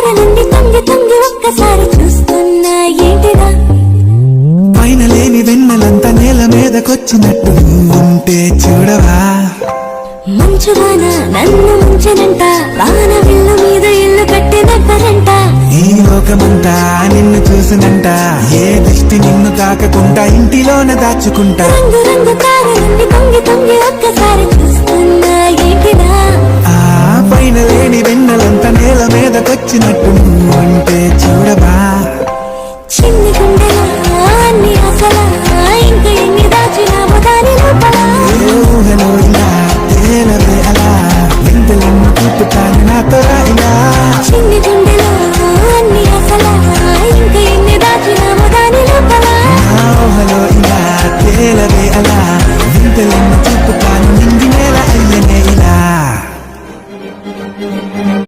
తారలుండి తొంగి తొంగి ఒక్కసారి చూస్తున్నా ఏంటిరా పైన లేని వెన్నెలంతా నేల మీదకొచ్చినట్టు ఉంటే చూడవా మంచువాన నన్ను ముంచనంట వాన విల్లు మీద ఇల్లు కట్టినట్టరంట ఈ లోకమంతా నిన్ను చూసినంట ఏ దృష్టి నిన్ను తాకకుండా ఇంటిలోన దాచుకుంటా రంగు రంగు తారలుండి తొంగి తొంగి ఒక్కసారి చూస్తున్నా ఏంటిరా ఆ పైన లేని వెన్నెలంతా నేల మీదకొచ్చినట్టు ఉంటే చూడవా